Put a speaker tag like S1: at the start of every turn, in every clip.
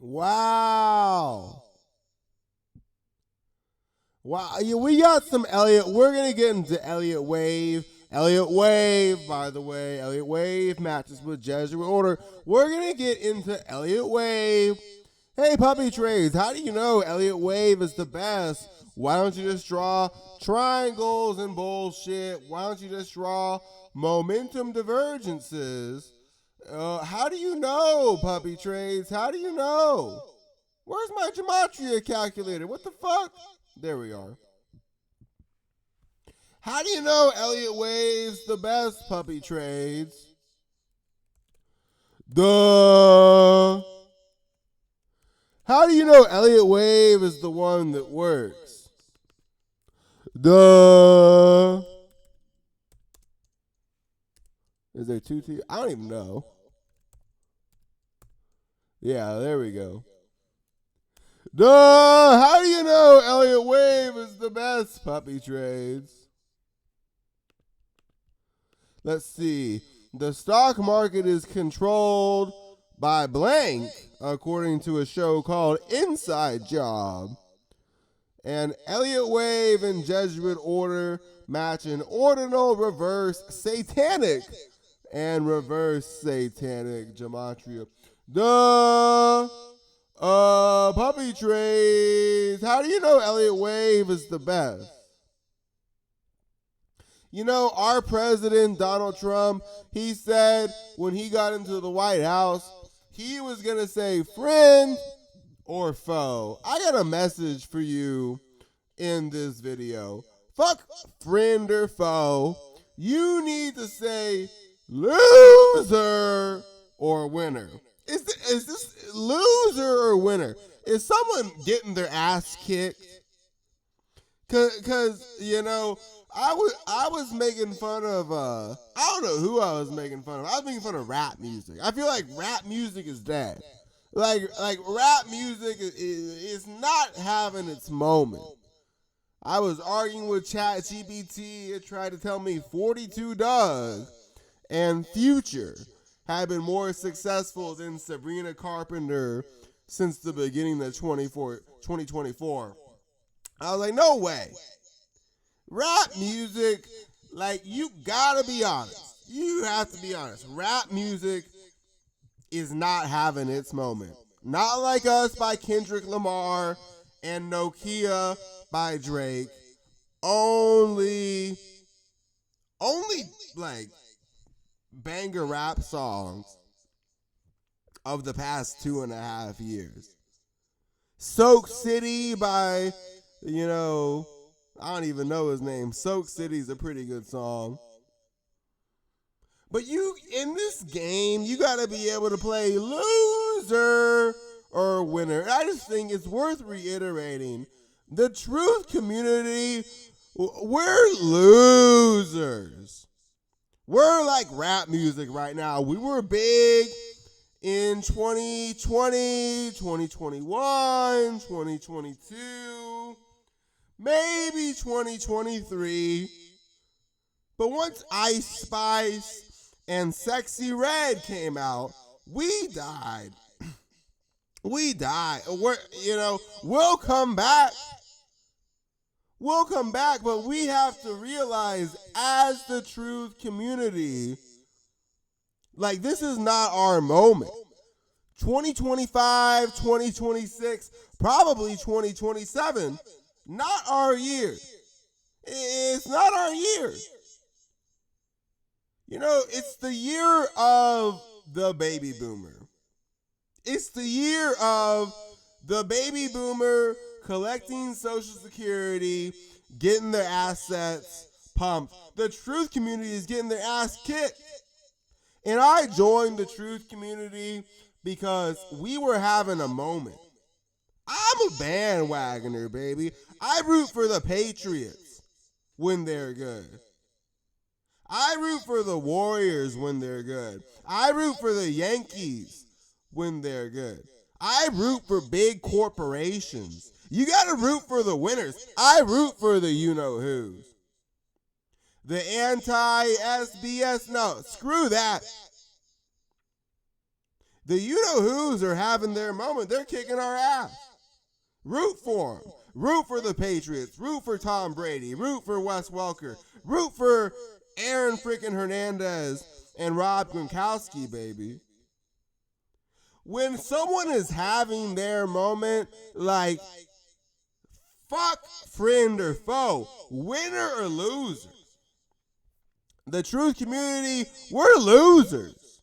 S1: Wow. Wow. Yeah, we got some Elliott. We're going to get into Elliott Wave. Elliott Wave, by the way. Elliott Wave matches with Jesuit Order. We're going to get into Elliott Wave. Hey, Puppy Trades, how do you know Elliott Wave is the best? Why don't you just draw triangles and bullshit? Why don't you just draw momentum divergences? How do you know, Puppy Trades? How do you know? Where's my Gematria calculator? What the fuck? There we are. How do you know Elliott Wave's the best, Puppy Trades? Duh. How do you know Elliott Wave is the one that works? Duh. Is there two T? I don't even know. Yeah, there we go. Duh! How do you know Elliott Wave is the best, Puppy Trades? Let's see. The stock market is controlled by blank, according to a show called Inside Job. And Elliott Wave and Jesuit Order match an ordinal reverse satanic and reverse satanic gematria. Duh! Puppy Trades. How do you know Elliott Wave is the best? You know, our president, Donald Trump, he said when he got into the White House, he was going to say friend or foe. I got a message for you in this video. Fuck friend or foe. You need to say loser or winner. Is this loser or winner? Is someone getting their ass kicked? Cause you know, I was making fun of I don't know who I was making fun of. I was making fun of rap music. I feel like rap music is dead. Like rap music is not having its moment. I was arguing with ChatGPT. It tried to tell me 42 Doug and Future had been more successful than Sabrina Carpenter since the beginning of 2024. I was like, no way. Rap music, like, you gotta be honest. You have to be honest. Rap music is not having its moment. Not Like Us by Kendrick Lamar and Nokia by Drake. Only like banger rap songs of the past 2.5 years. Soak City by, you know, I don't even know his name. Soak City's a pretty good song. But you, in this game, you got to be able to play loser or winner. I just think it's worth reiterating. The truth community, we're losers. We're like rap music right now. We were big in 2020, 2021, 2022, maybe 2023. But once Ice Spice and Sexy Red came out, we died. We died. We'll come back. We'll come back, but we have to realize as the truth community, like, this is not our moment. 2025, 2026, probably 2027, not our year. It's not our year. You know, it's the year of the baby boomer. It's the year of the baby boomer collecting Social Security, getting their assets pumped. The truth community is getting their ass kicked. And I joined the truth community because we were having a moment. I'm a bandwagoner, baby. I root for the Patriots when they're good. I root for the Warriors when they're good. I root for the Yankees when they're good. I root for big corporations. You got to root for the winners. I root for the you-know-whos. The anti-SBS, no, screw that. The you-know-whos are having their moment. They're kicking our ass. Root for them. Root for the Patriots. Root for Tom Brady. Root for Wes Welker. Root for Aaron freaking Hernandez and Rob Gronkowski, baby. When someone is having their moment, like, fuck friend or foe, winner or loser. The truth community, we're losers.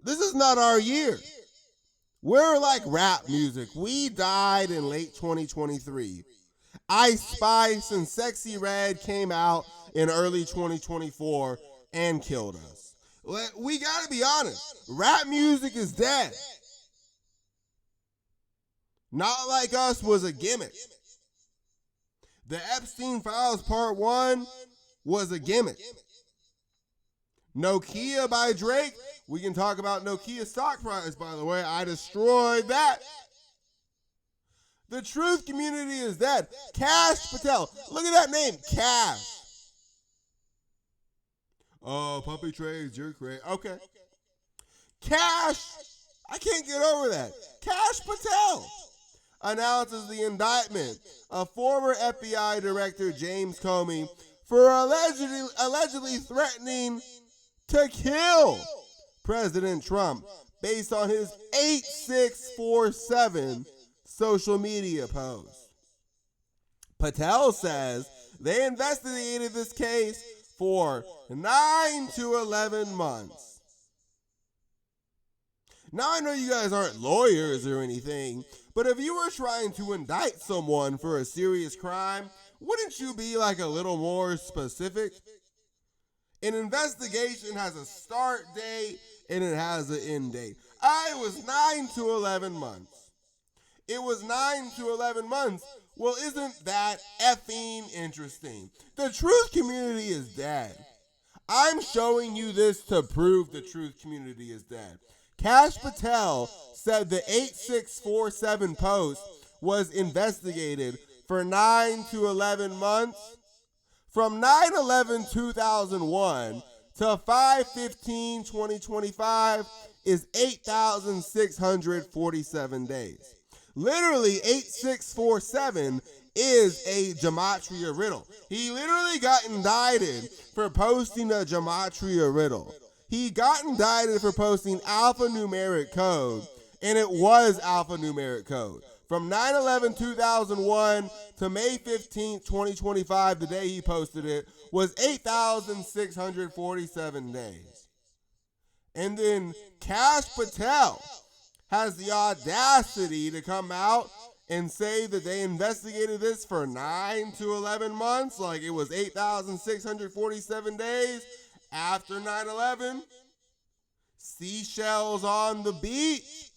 S1: This is not our year. We're like rap music. We died in late 2023. Ice Spice and Sexy Red came out in early 2024 and killed us. We gotta be honest. Rap music is dead. Not Like Us was a gimmick. The Epstein Files Part 1 was a gimmick. Nokia by Drake. We can talk about Nokia stock price, by the way. I destroyed that. The truth community is dead. Cash Patel. Look at that name. Cash. Oh, puppy trades, you're crazy. Okay. Cash. I can't get over that. Cash Patel announces the indictment of former FBI Director James Comey for allegedly threatening to kill President Trump based on his 8647 social media post. Patel says they investigated this case for 9 to 11 months. Now, I know you guys aren't lawyers or anything, but if you were trying to indict someone for a serious crime, wouldn't you be like a little more specific? An investigation has a start date and it has an end date. It was 9 to 11 months. It was 9 to 11 months. Well, isn't that effing interesting? The truth community is dead. I'm showing you this to prove the truth community is dead. Cash Patel said the 8647 post was investigated for 9 to 11 months. From 9/11/2001 to 5/15/2025 is 8,647 days. Literally, 8647 is a Gematria riddle. He literally got indicted for posting a Gematria riddle. He got indicted for posting alphanumeric code, and it was alphanumeric code. From 9/11/2001 to May 15th, 2025, the day he posted it, was 8,647 days. And then Cash Patel has the audacity to come out and say that they investigated this for 9 to 11 months, like it was 8,647 days after 9/11. Seashells on the beach.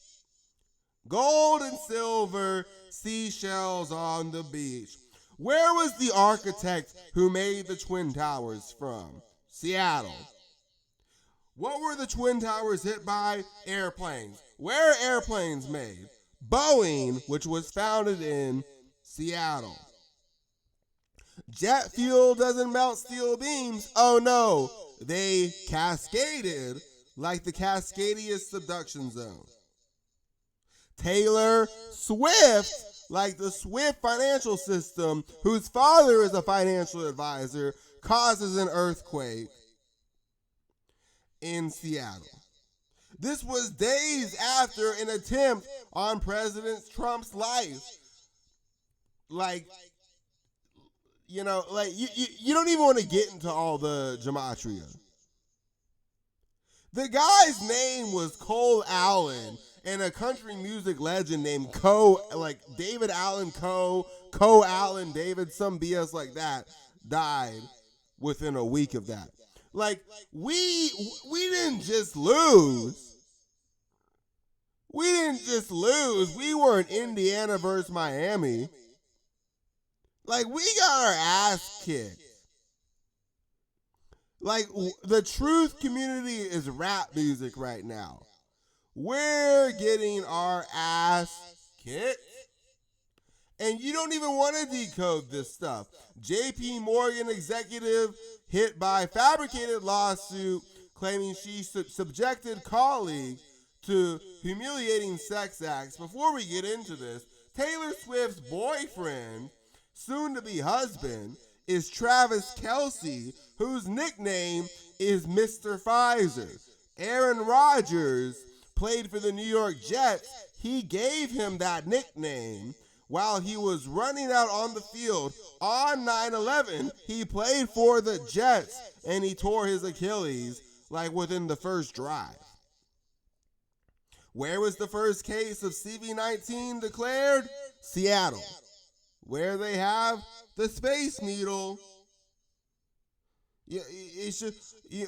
S1: Gold and silver, seashells on the beach. Where was the architect who made the Twin Towers from? Seattle. What were the Twin Towers hit by? Airplanes. Where are airplanes made? Boeing, which was founded in Seattle. Jet fuel doesn't melt steel beams. Oh no, they cascaded like the Cascadia subduction zone. Taylor Swift, like the Swift financial system, whose father is a financial advisor, causes an earthquake in Seattle. This was days after an attempt on President Trump's life. You don't even want to get into all the gematria. The guy's name was Cole Allen, and a country music legend named David Allen Coe Allen David, some BS like that, died within a week of that. Like, we didn't just lose. We didn't just lose. We were in Indiana versus Miami. Like, we got our ass kicked. Like, the truth community is rap music right now. We're getting our ass kicked. And you don't even want to decode this stuff. JP Morgan executive hit by fabricated lawsuit claiming she subjected colleague to humiliating sex acts. Before we get into this, Taylor Swift's boyfriend, soon to be husband, is Travis Kelce, whose nickname is Mr. Pfizer. Aaron Rodgers played for the New York Jets. He gave him that nickname while he was running out on the field on 9/11. He played for the Jets and he tore his Achilles like within the first drive. Where was the first case of CV-19 declared? Seattle, where they have the Space Needle.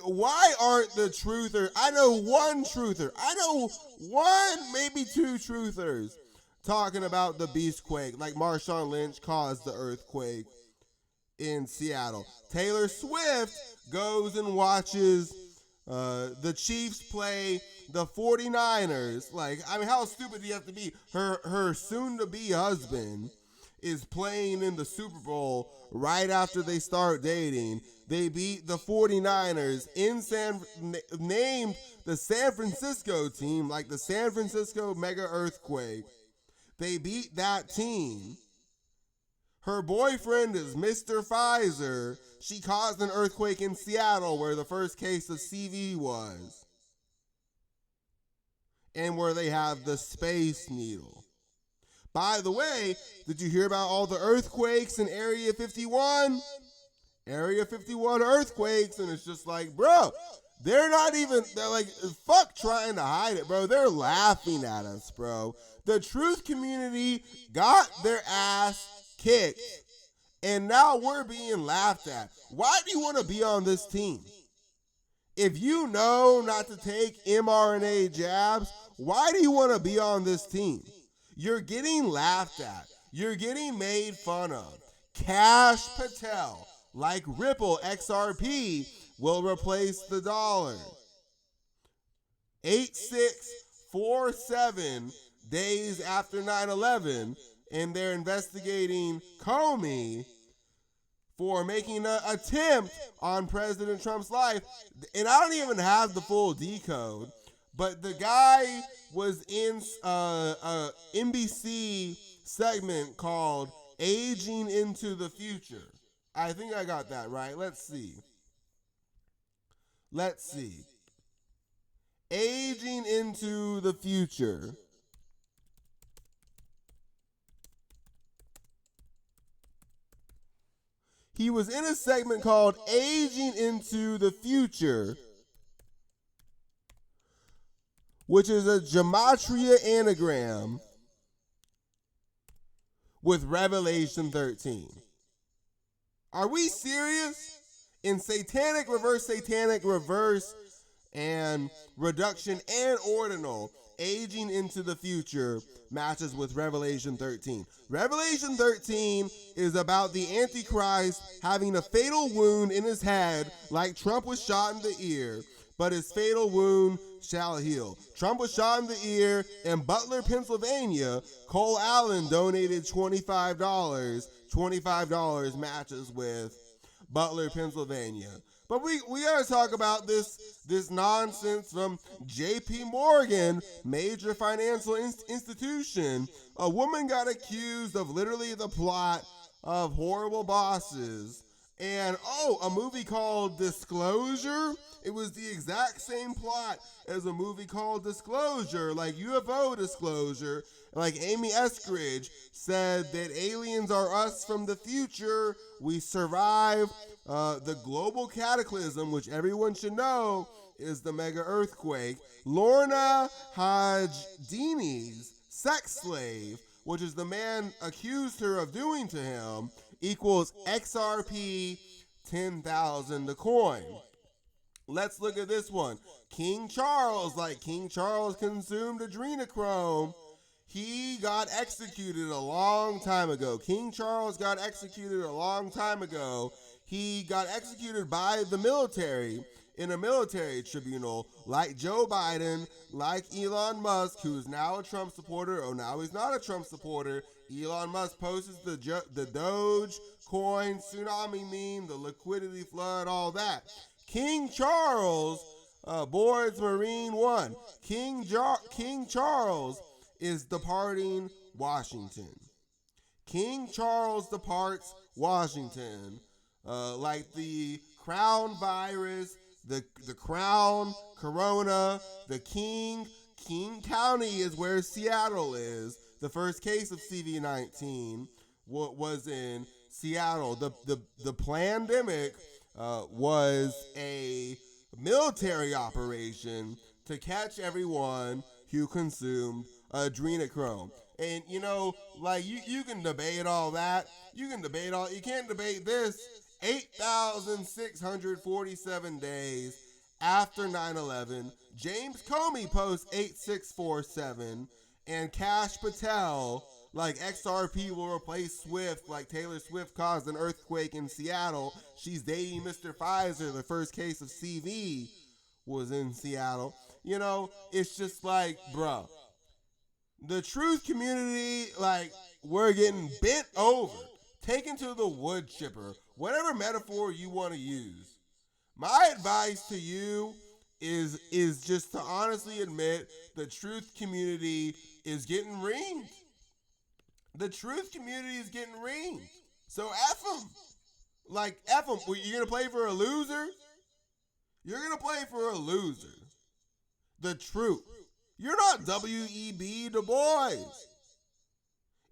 S1: Why aren't the truthers? I know one truther. I know one, maybe two truthers talking about the Beastquake, like Marshawn Lynch caused the earthquake in Seattle. Taylor Swift goes and watches the Chiefs play the 49ers. Like, I mean, how stupid do you have to be? Her soon-to-be husband is playing in the Super Bowl right after they start dating. They beat the 49ers named the San Francisco team, like the San Francisco Mega Earthquake. They beat that team. Her boyfriend is Mr. Pfizer. She caused an earthquake in Seattle where the first case of CV was. And where they have the Space Needle. By the way, did you hear about all the earthquakes in Area 51? Area 51 earthquakes, and it's just like, bro, they're like, fuck trying to hide it, bro. They're laughing at us, bro. The truth community got their ass kicked, and now we're being laughed at. Why do you want to be on this team? If you know not to take mRNA jabs, why do you want to be on this team? You're getting laughed at. You're getting made fun of. Cash Patel, like Ripple XRP, will replace the dollar. 8647 days after 9/11, and they're investigating Comey for making an attempt on President Trump's life. And I don't even have the full decode, but the guy was in a NBC segment called Aging into the Future. I think I got that right. Let's see. Aging into the Future. He was in a segment called Aging into the Future, which is a Gematria anagram with Revelation 13. Are we serious? In satanic, reverse, and reduction and ordinal, aging into the future matches with Revelation 13. Revelation 13 is about the Antichrist having a fatal wound in his head, like Trump was shot in the ear, but his fatal wound shall heal. Trump was shot in the ear in Butler, Pennsylvania. Cole Allen donated $25. $25 matches with Butler, Pennsylvania. But we gotta talk about this nonsense from J.P. Morgan, major financial institution. A woman got accused of literally the plot of Horrible Bosses. And a movie called Disclosure. It was the exact same plot as a movie called Disclosure, like UFO Disclosure. Like Amy Eskridge said that aliens are us from the future. We survive the global cataclysm, which everyone should know is the mega earthquake. Lorna Hajdini's sex slave, which is the man accused her of doing to him, equals XRP 10,000 a coin. Let's look at this one. King Charles consumed adrenochrome. He got executed a long time ago. King Charles got executed a long time ago. He got executed by the military in a military tribunal, like Joe Biden, like Elon Musk, who's now a Trump supporter. Oh, now he's not a Trump supporter. Elon Musk posts the Dogecoin tsunami meme, the liquidity flood, all that. King Charles Boards Marine 1. King Charles is departing Washington. King Charles departs Washington. Like the crown virus, the crown corona, the King County is where Seattle is. The first case of CV-19 was in Seattle. The pandemic was a military operation to catch everyone who consumed adrenochrome. And like you can debate all that. You can't debate this. 8,647 days after 9/11, James Comey posts 8647, and Kash Patel, like XRP will replace Swift, like Taylor Swift caused an earthquake in Seattle. She's dating Mr. Pfizer. The first case of CV was in Seattle. It's just like, bruh. The truth community, like, we're getting bent over, taken to the wood chipper, whatever metaphor you want to use. My advice to you is just to honestly admit the truth community is getting reamed. The truth community is getting reamed. So F them. Like, F them. You're going to play for a loser? You're going to play for a loser. The truth. You're not W.E.B. Du Bois.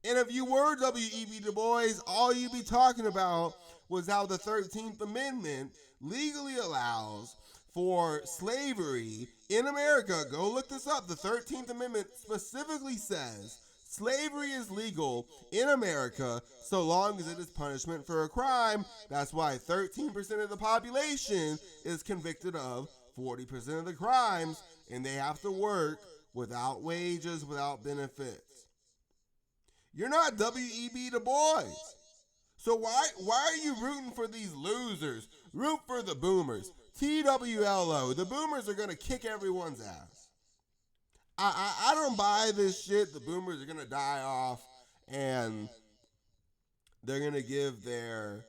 S1: And if you were W.E.B. Du Bois, all you'd be talking about was how the 13th Amendment legally allows for slavery in America. Go look this up. The 13th Amendment specifically says slavery is legal in America so long as it is punishment for a crime. That's why 13% of the population is convicted of 40% of the crimes, and they have to work without wages, without benefits. You're not W.E.B. Du Bois. So why are you rooting for these losers? Root for the boomers. TWLO. The boomers are going to kick everyone's ass. I don't buy this shit. The boomers are going to die off and they're going to give their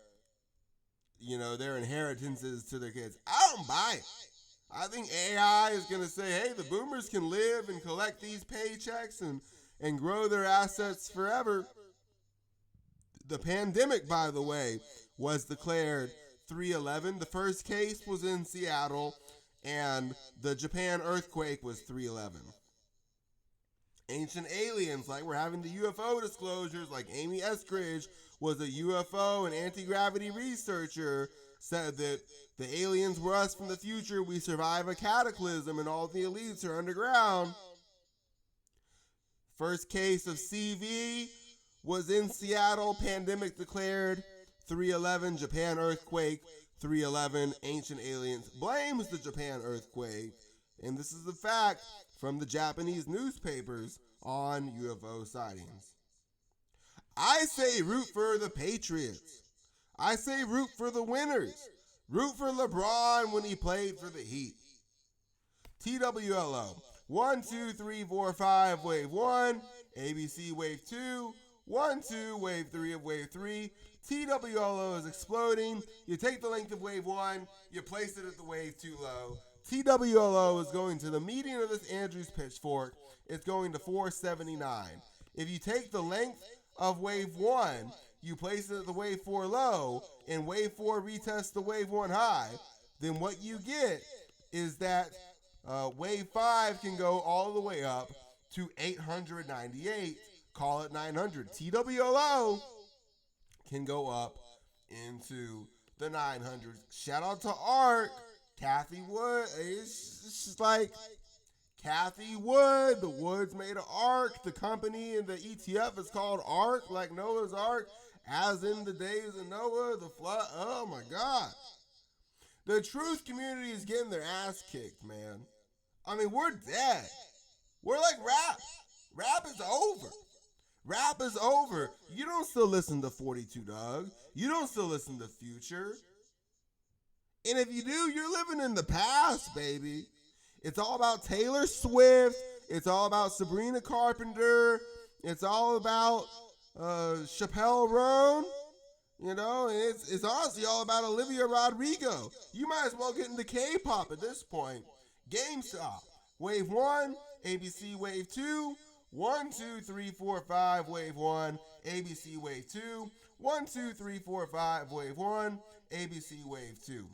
S1: inheritances to their kids. I don't buy it. I think AI is going to say, hey, the boomers can live and collect these paychecks and grow their assets forever. The pandemic, by the way, was declared 3/11. The first case was in Seattle, and the Japan earthquake was 3/11. Ancient aliens, like we're having the UFO disclosures, like Amy Eskridge was a UFO and anti-gravity researcher, said that the aliens were us from the future. We survive a cataclysm and all the elites are underground. First case of CV was in Seattle. Pandemic declared 3/11. Japan earthquake 3/11. Ancient aliens blames the Japan earthquake. And this is a fact from the Japanese newspapers on UFO sightings. I say root for the Patriots. I say root for the winners. Root for LeBron when he played for the Heat. TWLO. 1, 2, 3, 4, 5, wave 1. ABC wave 2. 1, 2, wave 3 of wave 3. TWLO is exploding. You take the length of wave 1. You place it at the wave 2 low. TWLO is going to the median of this Andrews pitchfork. It's going to 479. If you take the length of wave 1, you place it at the wave 4 low, and wave 4 retests the wave 1 high, then what you get is that wave 5 can go all the way up to 898. Call it 900. TWLO can go up into the 900s. Shout out to Art. Kathy Wood. It's just like Kathy Wood. The Woods made an Ark. The company and the ETF is called Ark, like Noah's Ark, as in the days of Noah, the flood. Oh my God. The truth community is getting their ass kicked, man. I mean, we're dead. We're like rap. Rap is over. Rap is over. You don't still listen to 42 Doug. You don't still listen to Future. And if you do, you're living in the past, baby. It's all about Taylor Swift. It's all about Sabrina Carpenter. It's all about Chappelle Roan. You know, and it's honestly all about Olivia Rodrigo. You might as well get into K-pop at this point. GameStop, wave 1, ABC wave 2, 1, 2, 3, 4, 5, wave 1, ABC wave 2, 1, 2, 3, 4, 5, wave 1, ABC wave 2.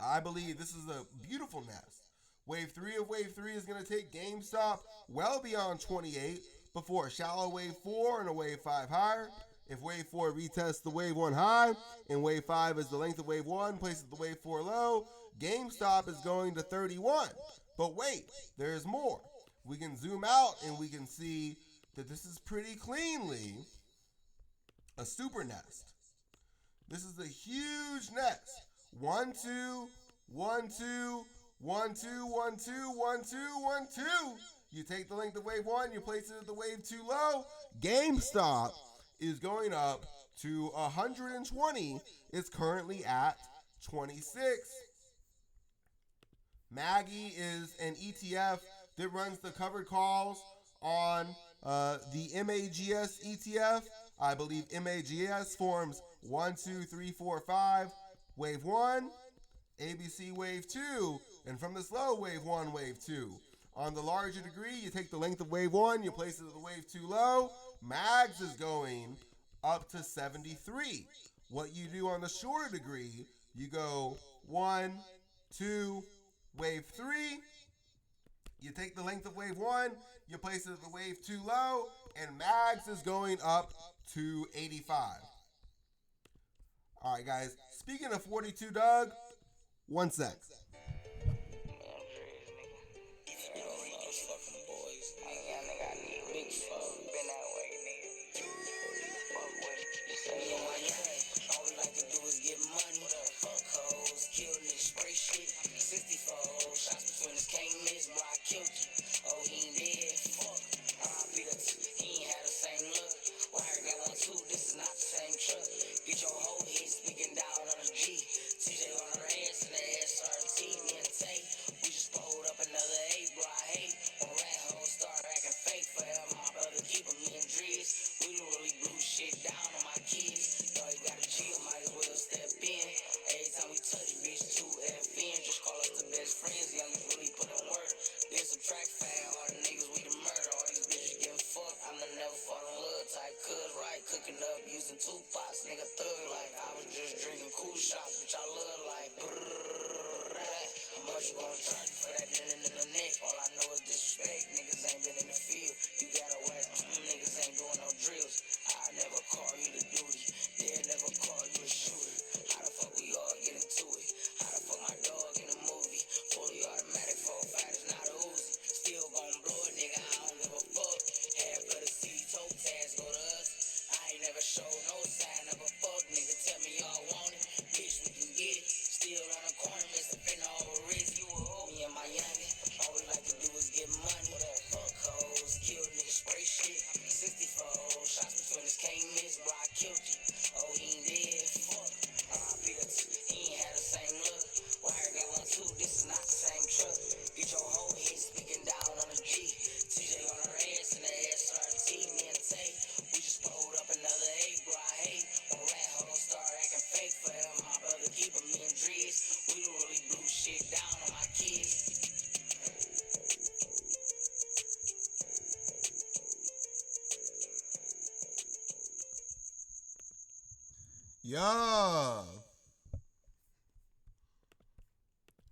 S1: I believe this is a beautiful nest. Wave 3 of wave 3 is going to take GameStop well beyond 28 before a shallow wave 4 and a wave 5 higher. If wave 4 retests the wave 1 high and wave 5 is the length of wave 1, places the wave 4 low, GameStop is going to 31. But wait, there's more. We can zoom out and we can see that this is pretty cleanly a super nest. This is a huge nest. 1, 2, 1, 2, 1, 2, 1, 2, 1, 2, 1, 2. You take the length of wave 1, you place it at the wave 2 low. GameStop is going up to 120. It's currently at 26. Maggie is an ETF that runs the covered calls on the MAGS ETF. I believe MAGS forms 1, 2, 3, 4, 5, wave 1, ABC wave 2, and from this low, wave 1, wave 2. On the larger degree, you take the length of wave 1, you place it at the wave 2 low. MAGS is going up to 73. What you do on the shorter degree, you go 1, 2, wave 3. You take the length of wave 1, you place it at the wave 2 low, and MAGS is going up to 85. All right, guys. Speaking of 42, Doug, one sec.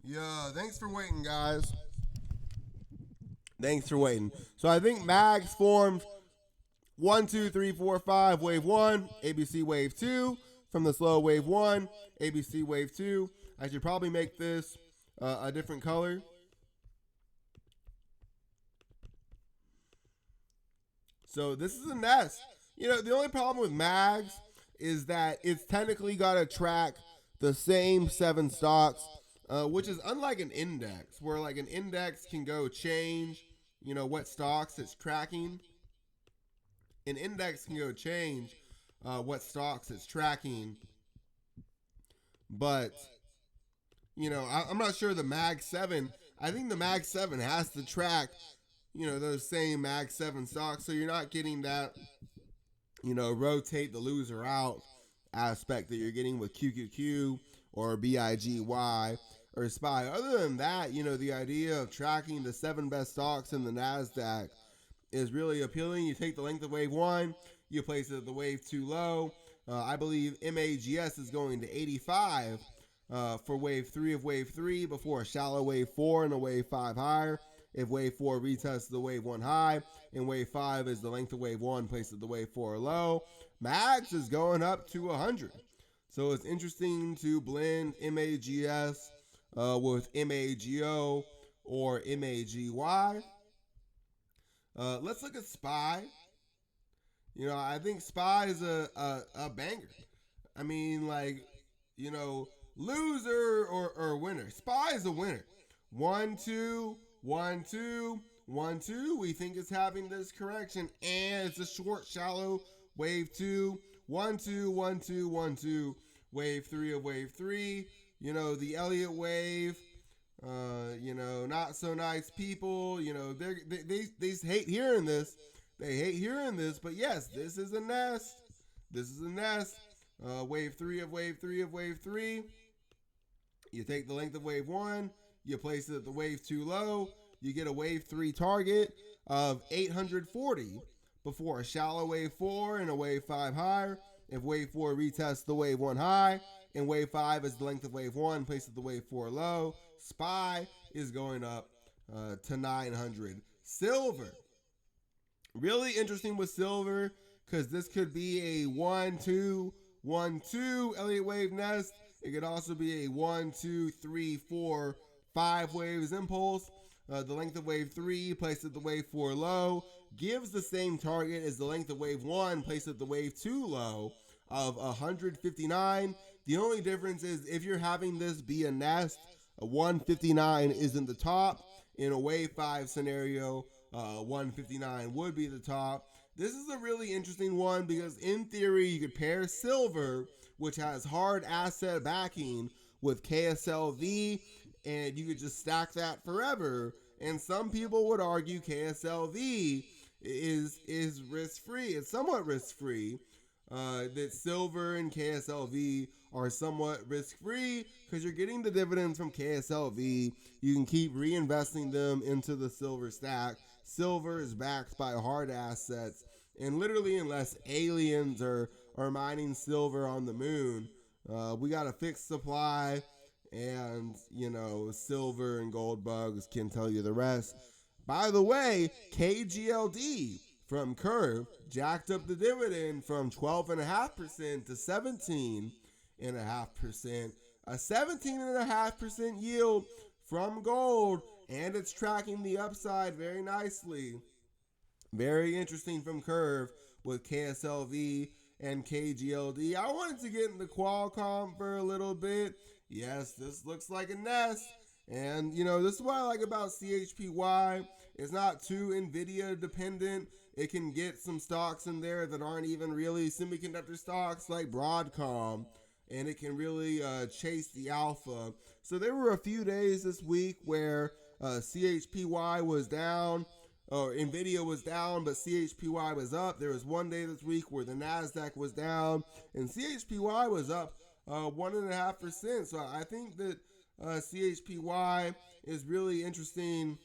S1: Yeah, thanks for waiting, guys. Thanks for waiting. So I think MAGS formed 1, 2, 3, 4, 5, wave 1, ABC wave 2. From the slow, wave 1, ABC wave 2. I should probably make this a different color. So this is a nest. You know, the only problem with MAGS is that it's technically got to track the same 7 stocks, which is unlike an index, where like an index can go change, you know, what stocks it's tracking. An index can go change what stocks it's tracking, but you know, I'm not sure the Mag 7. I think the Mag 7 has to track, you know, those same Mag 7 stocks, so you're not getting that, you know, rotate the loser out aspect that you're getting with QQQ or BIGY or SPY. Other than that, the idea of tracking the 7 best stocks in the Nasdaq is really appealing. You take the length of wave 1, you place it at the wave 2 low. I believe MAGS is going to 85 for wave 3 of wave 3 before a shallow wave 4 and a wave 5 higher. If wave 4 retests the wave 1 high, and wave 5 is the length of wave 1 placed at the wave 4 low, MAGS is going up to 100. So it's interesting to blend MAGS with MAGO or MAGY. Let's look at SPY. I think SPY is a banger. I mean, loser or winner. SPY is a winner. 1, 2, 1, 2, 1, 2. We think it's having this correction, and it's a short, shallow wave 2. 1, 2, 1, 2, 1, 2. Wave 3 of wave 3. The Elliott Wave. Not so nice people. They hate hearing this. They hate hearing this, but yes, this is a nest. This is a nest. Wave 3 of wave 3 of wave 3. You take the length of wave 1, you place it at the wave 2 low, you get a wave 3 target of 840 before a shallow wave 4 and a wave 5 higher. If wave 4 retests the wave 1 high, and wave 5 is the length of wave 1, placed at the wave 4 low, SPY is going up to 900. Silver. Really interesting with silver, because this could be a 1, 2, 1, 2 Elliott Wave nest. It could also be a 1, 2, 3, 4, 5 waves impulse. The length of wave 3 placed at the wave 4 low gives the same target as the length of wave 1 placed at the wave 2 low of 159. The only difference is if you're having this be a nest, a 159 isn't the top. In a wave 5 scenario, 159 would be the top. This is a really interesting one because in theory you could pair silver, which has hard asset backing, with KSLV, and you could just stack that forever. And some people would argue KSLV is risk-free. It's somewhat risk-free. That silver and KSLV are somewhat risk-free because you're getting the dividends from KSLV. You can keep reinvesting them into the silver stack. Silver is backed by hard assets, and literally unless aliens are mining silver on the moon, we got a fixed supply, and silver and gold bugs can tell you the rest. By the way, KGLD from Curve jacked up the dividend from 12.5% to 17.5%. A 17.5% yield from gold, and it's tracking the upside very nicely. Very interesting from Curve with KSLV and KGLD. I wanted to get into Qualcomm for a little bit. Yes, this looks like a nest. And, this is what I like about CHPY. It's not too NVIDIA dependent. It can get some stocks in there that aren't even really semiconductor stocks like Broadcom. And it can really chase the alpha. So there were a few days this week where CHPY was down, or NVIDIA was down, but CHPY was up. There was one day this week where the Nasdaq was down, and CHPY was up 1.5%. So I think that CHPY is really interesting.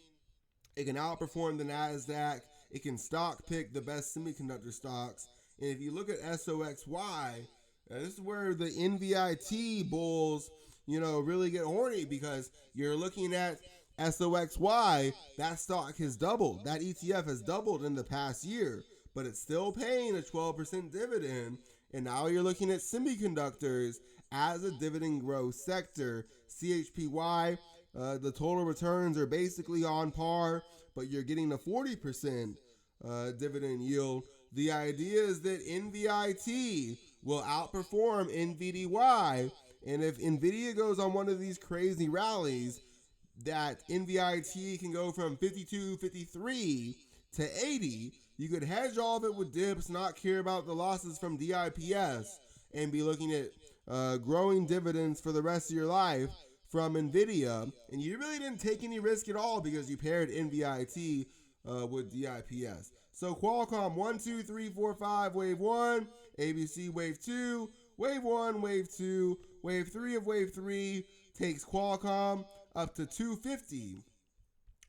S1: It can outperform the Nasdaq. It can stock pick the best semiconductor stocks. And if you look at SOXY, this is where the NVIT bulls, really get horny, because you're looking at SOXY. That stock has doubled. That ETF has doubled in the past year, but it's still paying a 12% dividend. And now you're looking at semiconductors as a dividend growth sector. CHPY, the total returns are basically on par, but you're getting a 40% dividend yield. The idea is that NVIT will outperform NVDY, and if NVIDIA goes on one of these crazy rallies, that NVIT can go from 52, 53 to 80. You could hedge all of it with dips, not care about the losses from DIPS, and be looking at growing dividends for the rest of your life from NVIDIA. And you really didn't take any risk at all because you paired NVIT with DIPS. So Qualcomm 1, 2, 3, 4, 5, wave 1, ABC wave 2, wave 1, wave 2, wave 3 of wave 3, takes Qualcomm up to 250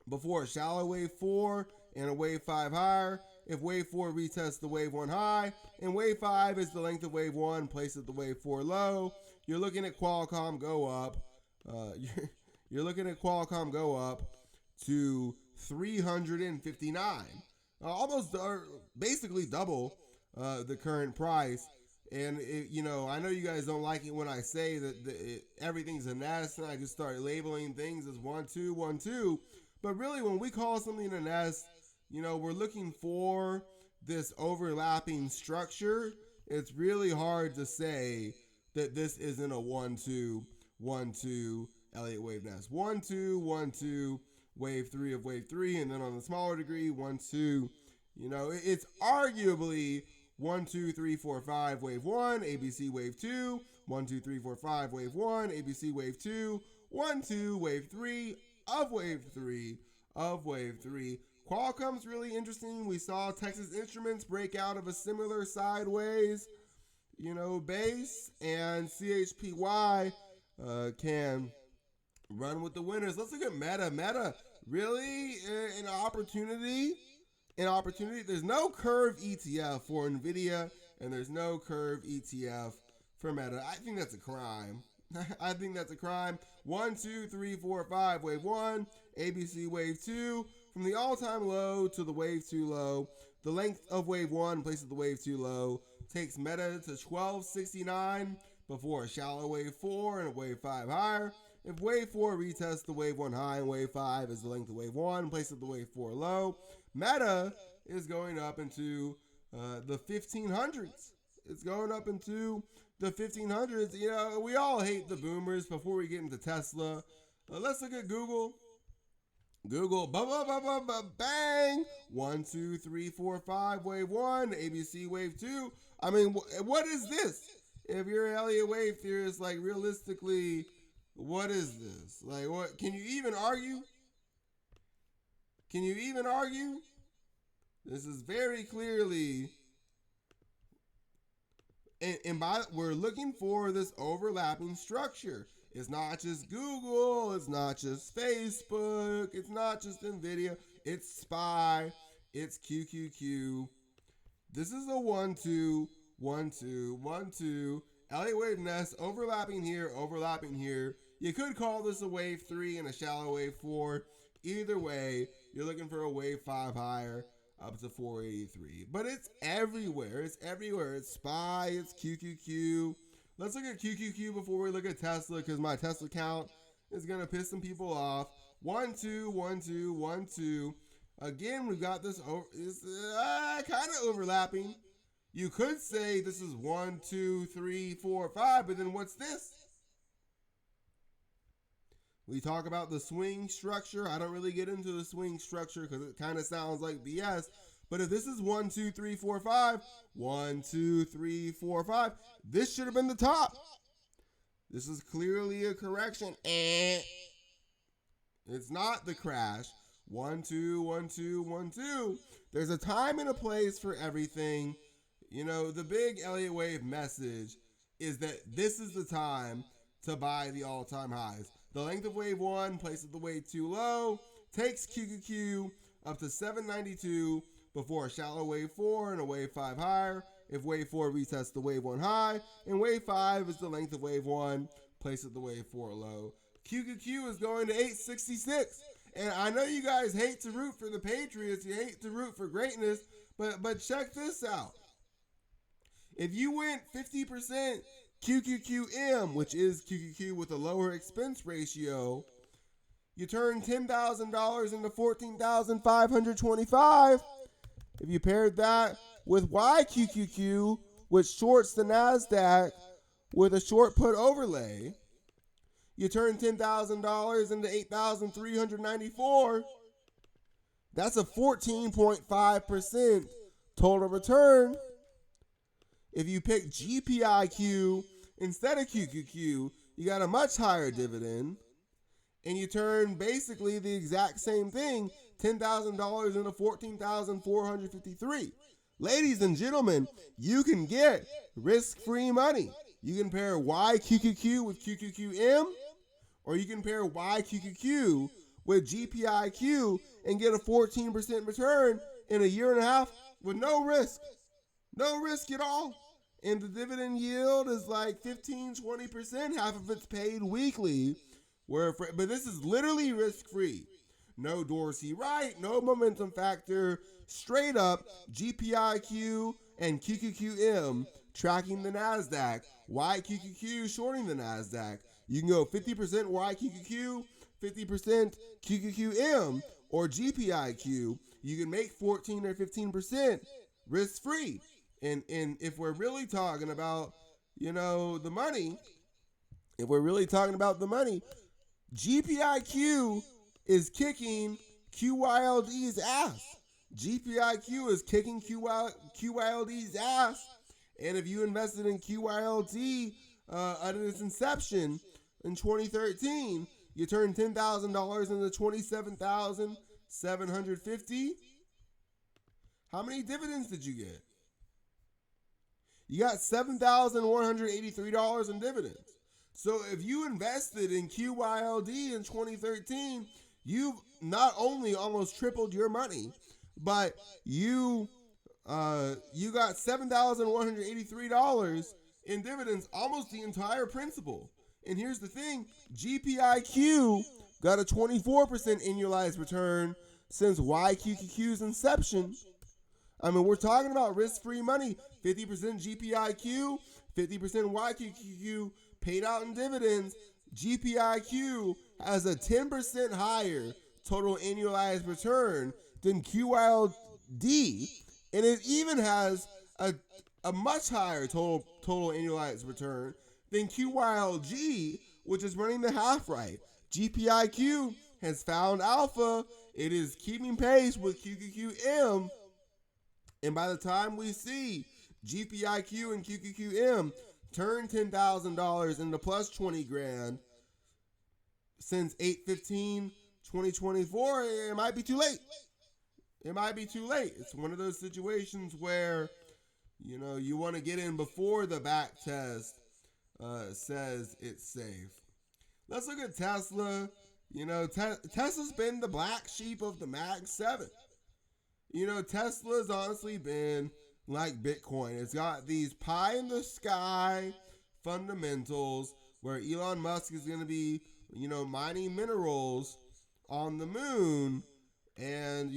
S1: before a shallow wave 4 and a wave 5 higher. If wave 4 retests the wave 1 high, and wave 5 is the length of wave 1 placed at the wave 4 low, you're looking at Qualcomm go up. You're looking at Qualcomm go up to 359, almost basically double the current price. And I know you guys don't like it when I say that everything's a nest, and I just start labeling things as 1, 2, 1, 2. But really, when we call something a nest, we're looking for this overlapping structure. It's really hard to say that this isn't a 1, 2, 1, 2 Elliott Wave nest. 1, 2, 1, 2, wave 3 of wave 3, and then on the smaller degree, 1, 2. It's arguably 1, 2, 3, 4, 5, wave 1, ABC wave 2, 1, 2, 3, 4, 5, wave 1, ABC wave 2, 1, 2, wave 3 of wave 3 of wave 3. Qualcomm's really interesting. We saw Texas Instruments break out of a similar sideways, base, and CHPY can run with the winners. Let's look at Meta. Meta, really an opportunity. There's no curve ETF for NVIDIA, and there's no curve ETF for Meta. I think that's a crime. 1, 2, 3, 4, 5, wave 1, ABC wave 2, from the all-time low to the wave 2 low. The length of wave 1 placed at the wave 2 low takes Meta to 1269 before a shallow wave 4 and a wave 5 higher. If wave 4 retests the wave 1 high and wave 5 is the length of wave 1 placed at the wave 4 low, Meta is going up into the 1500s. It's going up into the 1500s. We all hate the boomers. Before we get into Tesla, let's look at Google. Bang! 1, 2, 3, 4, 5, wave 1, ABC wave 2. I mean, what is this? If you're an Elliott Wave theorist, realistically, what is this? What? Can you even argue? This is very clearly, we're looking for this overlapping structure. It's not just Google, it's not just Facebook, it's not just NVIDIA, it's SPY, it's QQQ. This is a 1, 2, 1, 2, 1, 2. Elliott Wave nest, overlapping here, overlapping here. You could call this a wave 3 and a shallow wave 4. Either way, you're looking for a wave 5 higher up to 483. But it's everywhere. It's SPY, it's QQQ. Let's look at QQQ before we look at Tesla, because my Tesla count is going to piss some people off. 1, 2, 1, 2, 1, 2. Again, we've got this kind of overlapping. You could say this is 1, 2, 3, 4, 5, but then what's this? We talk about the swing structure. I don't really get into the swing structure because it kind of sounds like BS. But if this is 1, 2, 3, 4, 5, 1, 2, 3, 4, 5, this should have been the top. This is clearly a correction. It's not the crash. 1, 2, 1, 2, 1, 2. There's a time and a place for everything. The big Elliott Wave message is that this is the time to buy the all-time highs. The length of wave 1 placed at the wave 2 low takes QQQ up to 792 before a shallow wave 4 and a wave 5 higher. If wave 4 retests the wave 1 high, and wave 5 is the length of wave 1 placed at the wave 4 low. QQQ is going to 866. And I know you guys hate to root for the Patriots, you hate to root for greatness, but check this out. If you went 50% QQQM, which is QQQ with a lower expense ratio, you turn $10,000 into $14,525. If you paired that with YQQQ, which shorts the Nasdaq with a short put overlay, you turn $10,000 into $8,394. That's a 14.5% total return. If you pick GPIQ instead of QQQ, you got a much higher dividend, and you turn basically the exact same thing, $10,000 into $14,453. Ladies and gentlemen, you can get risk-free money. You can pair YQQQ with QQQM, Or you can pair YQQQ with GPIQ and get a 14% return in a year and a half with no risk. No risk at all. And the dividend yield is like 15-20%. Half of it's paid weekly. But this is literally risk-free. No Dorsey Wright, no momentum factor. Straight up GPIQ and QQQM tracking the Nasdaq. YQQQ shorting the Nasdaq. You can go 50% YQQQ, 50% QQQM, or GPIQ. You can make 14 or 15% risk-free. And if we're really talking about, the money, GPIQ is kicking QYLD's ass. GPIQ is kicking QYLD's ass. And if you invested in QYLD at its inception in 2013, you turned $10,000 into $27,750. How many dividends did you get? You got $7,183 in dividends. So if you invested in QYLD in 2013, you've not only almost tripled your money, but you got $7,183 in dividends, almost the entire principal. And here's the thing, GPIQ got a 24% annualized return since YQQQ's inception. I mean, we're talking about risk-free money. 50% GPIQ, 50% YQQQ paid out in dividends. GPIQ has a 10% higher total annualized return than QYLD, and it even has a much higher total annualized return than QYLG, which is running the half right. GPIQ has found alpha. It is keeping pace with QQQM. And by the time we see GPIQ and QQQM turn $10,000 into plus 20 grand since 8/15/2024, it might be too late. It might be too late. It's one of those situations where, you want to get in before the back test says it's safe. Let's look at Tesla. Tesla's been the black sheep of the Mag 7. Tesla's honestly been like Bitcoin. It's got these pie in the sky fundamentals where Elon Musk is going to be, mining minerals on the moon. And,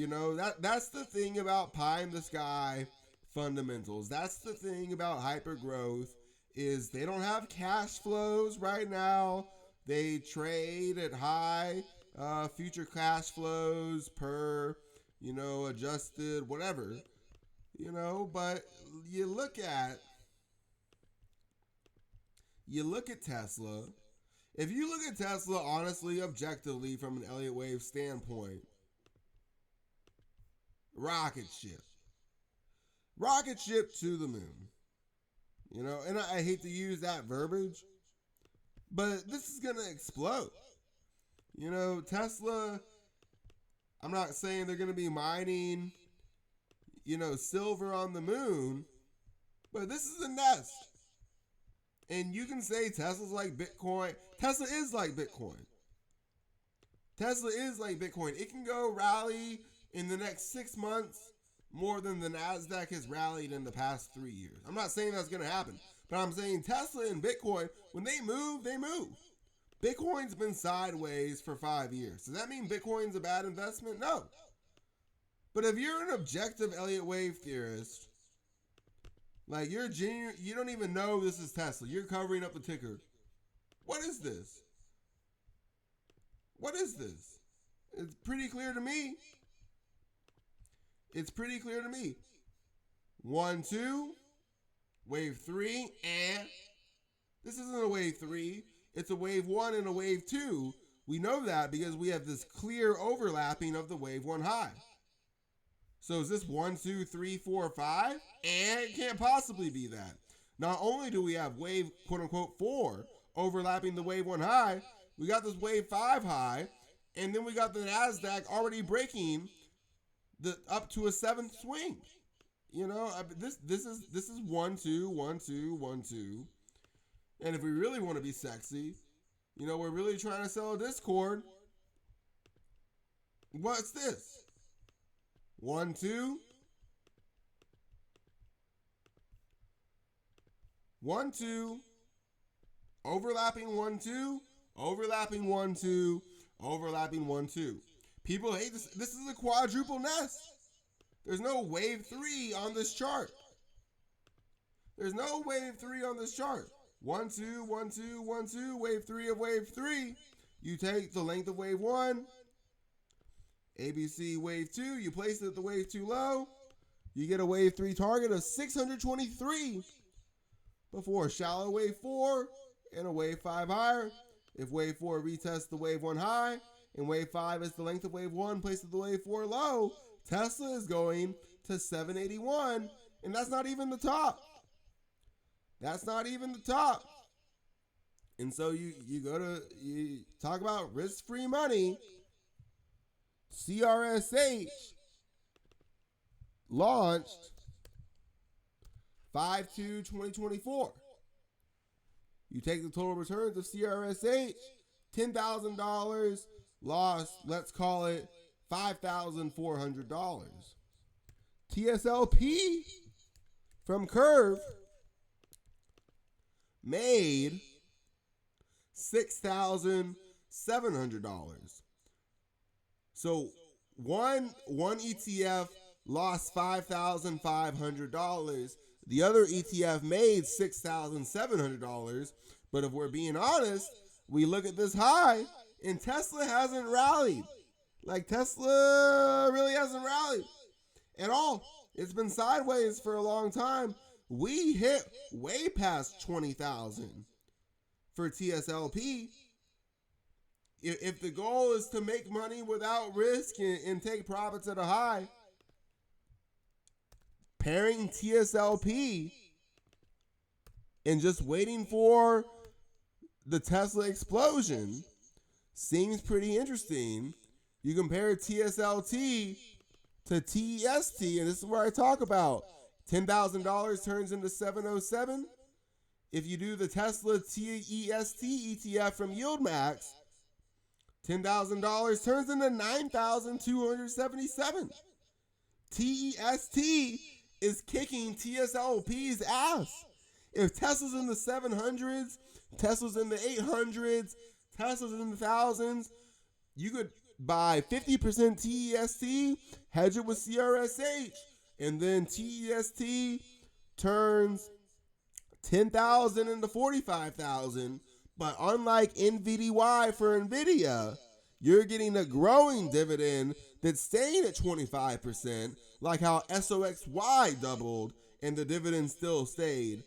S1: that's the thing about pie in the sky fundamentals. That's the thing about hypergrowth is they don't have cash flows right now. They trade at high future cash flows per adjusted, whatever, but you look at Tesla. If you look at Tesla, honestly, objectively, from an Elliott Wave standpoint, rocket ship to the moon, and I hate to use that verbiage, but this is going to explode. Tesla, I'm not saying they're going to be mining, silver on the moon, but this is a nest. And you can say Tesla's like Bitcoin. Tesla is like Bitcoin. It can go rally in the next 6 months more than the Nasdaq has rallied in the past 3 years. I'm not saying that's going to happen, but I'm saying Tesla and Bitcoin, when they move, they move. Bitcoin's been sideways for 5 years. Does that mean Bitcoin's a bad investment? No. But if you're an objective Elliott Wave theorist, like you don't even know this is Tesla. You're covering up the ticker. What is this? It's pretty clear to me. 1, 2, wave 3, and this isn't a wave 3. It's a wave 1 and a wave 2. We know that because we have this clear overlapping of the wave 1 high. So is this 1, 2, 3, 4, 5? And it can't possibly be that. Not only do we have wave, quote unquote, 4 overlapping the wave 1 high, we got this wave 5 high, and then we got the Nasdaq already breaking up to a 7th swing. This is 1, 2, 1, 2, 1, 2. And if we really want to be sexy, You know, we're really trying to sell a Discord. What's this? 1, 2. 1, 2. Overlapping 1, 2. Overlapping 1, 2. Overlapping 1, 2. People hate this. This is a quadruple nest. There's no wave 3 on this chart. There's no wave 3 on this chart. 1, 2, 1, 2, 1, 2, wave 3 of wave 3. You take the length of wave 1, ABC wave 2, you place it at the wave 2 low, you get a wave 3 target of 623 before a shallow wave 4 and a wave 5 higher. If wave 4 retests the wave 1 high and wave 5 is the length of wave 1 placed at the wave 4 low, Tesla is going to 781, and that's not even the top. That's not even the top. And so you talk about risk-free money. CRSH launched 5/2/2024. You take the total returns of CRSH, $10,000, lost, let's call it $5,400. TSLP from Curve made $6,700. So one ETF lost $5,500. The other ETF made $6,700. But if we're being honest, we look at this high and Tesla hasn't rallied. Like, Tesla really hasn't rallied at all. It's been sideways for a long time. We hit way past 20,000 for TSLP. If the goal is to make money without risk and take profits at a high, pairing TSLP and just waiting for the Tesla explosion seems pretty interesting. You compare TSLT to TEST, and this is where I talk about $10,000 turns into 707. If you do the Tesla TEST ETF from YieldMax, $10,000 turns into 9,277. TEST is kicking TSLP's ass. If Tesla's in the 700s, Tesla's in the 800s, Tesla's in the thousands, you could buy 50% TEST, hedge it with CRSH, and then TEST turns 10,000 into 45,000. But unlike NVDY for NVIDIA, you're getting a growing dividend that's staying at 25%, like how SOXY doubled and the dividend still stayed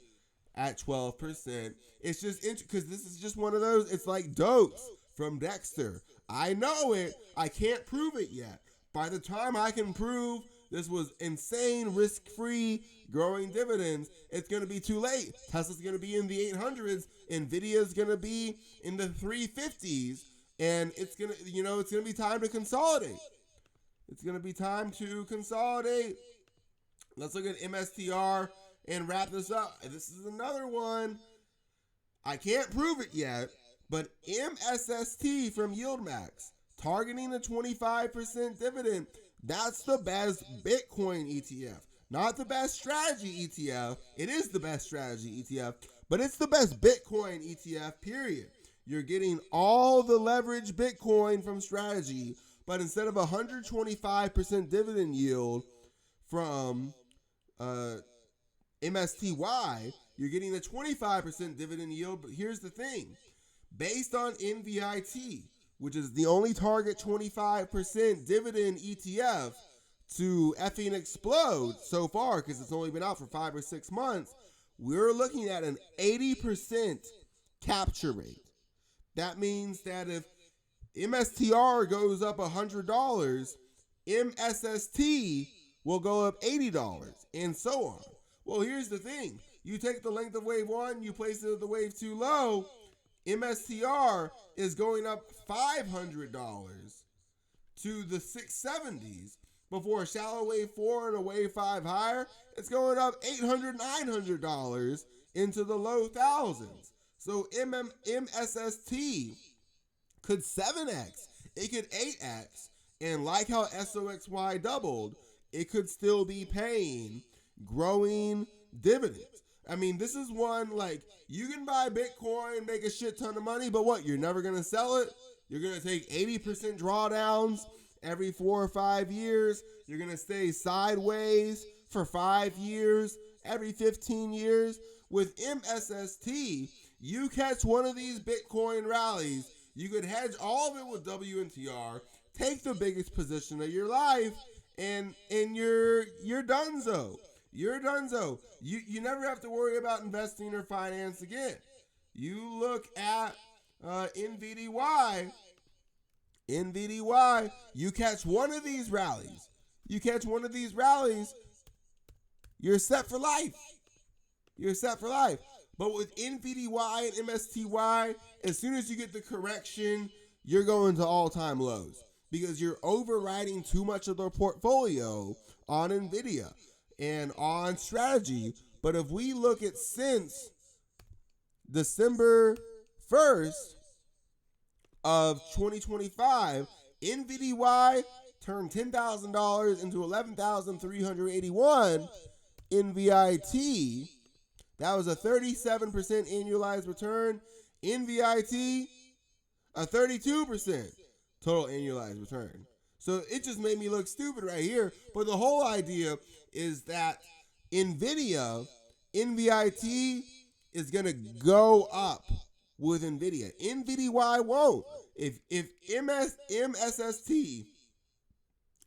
S1: at 12%. It's just interesting because this is just one of those, it's like Dose from Dexter. I know it, I can't prove it yet. By the time I can prove this was insane, risk-free, growing dividends, it's going to be too late. Tesla's going to be in the 800s, NVIDIA's going to be in the 350s, and it's going to, it's going to be time to consolidate. It's going to be time to consolidate. Let's look at MSTR and wrap this up. This is another one. I can't prove it yet, but MSST from YieldMax, targeting a 25% dividend. That's the best Bitcoin ETF. Not the best strategy ETF. It is the best strategy ETF, but it's the best Bitcoin ETF, period. You're getting all the leverage Bitcoin from strategy, but instead of 125% dividend yield from MSTY, you're getting a 25% dividend yield. But here's the thing. Based on NVIT, which is the only target 25% dividend ETF to effing explode so far, because it's only been out for 5 or 6 months, we're looking at an 80% capture rate. That means that if MSTR goes up $100, MSST will go up $80, and so on. Well, here's the thing. You take the length of wave 1, you place it at the wave 2 low, MSTR is going up $500 to the 670s. Before a shallow wave 4 and a wave 5 higher, it's going up $800, $900 into the low thousands. So MSST could 7x, it could 8x, and like how SOXY doubled, it could still be paying growing dividends. I mean, this is one like you can buy Bitcoin, make a shit ton of money, but what? You're never gonna sell it. You're gonna take 80% drawdowns every 4 or 5 years. You're gonna stay sideways for 5 years, every 15 years. With MSST, you catch one of these Bitcoin rallies, you could hedge all of it with WNTR, take the biggest position of your life, and you're donezo. You're donezo. You never have to worry about investing or finance again. You look at NVDY. NVDY, you catch one of these rallies. You catch one of these rallies, you're set for life. You're set for life. But with NVDY and MSTY, as soon as you get the correction, you're going to all-time lows because you're overriding too much of their portfolio on NVIDIA and on strategy. But if we look at since December 1st of 2025, NVDY turned $10,000 into $11,381 NVIT. That was a 37% annualized return. NVIT, a 32% total annualized return. So it just made me look stupid right here. But the whole idea is that NVIT is going to go up with NVIDIA. NVDY won't. If MSST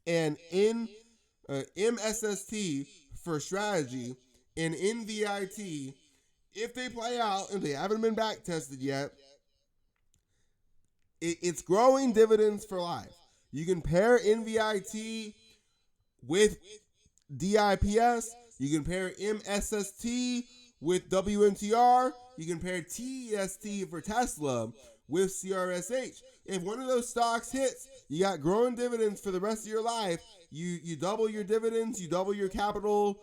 S1: and MSST for strategy and NVIT, if they play out and they haven't been back tested yet, it's growing dividends for life. You can pair NVIT with DIPS. You can pair MSST with WNTR. You can pair TEST for Tesla with CRSH. If one of those stocks hits, you got growing dividends for the rest of your life. You double your dividends, you double your capital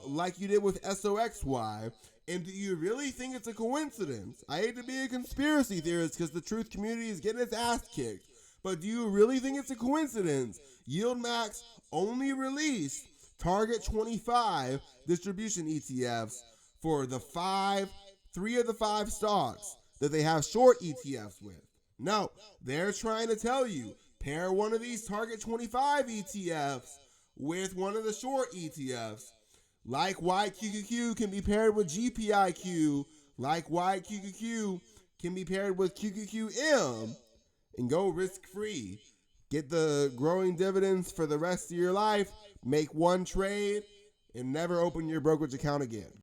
S1: like you did with SOXY. And do you really think it's a coincidence? I hate to be a conspiracy theorist because the truth community is getting its ass kicked. But do you really think it's a coincidence? YieldMax only released Target 25 distribution ETFs for the three of the 5 stocks that they have short ETFs with. No, they're trying to tell you, pair one of these Target 25 ETFs with one of the short ETFs. Like YQQQ can be paired with GPIQ, like YQQQ can be paired with QQQM, and go risk-free. Get the growing dividends for the rest of your life, make one trade, and never open your brokerage account again.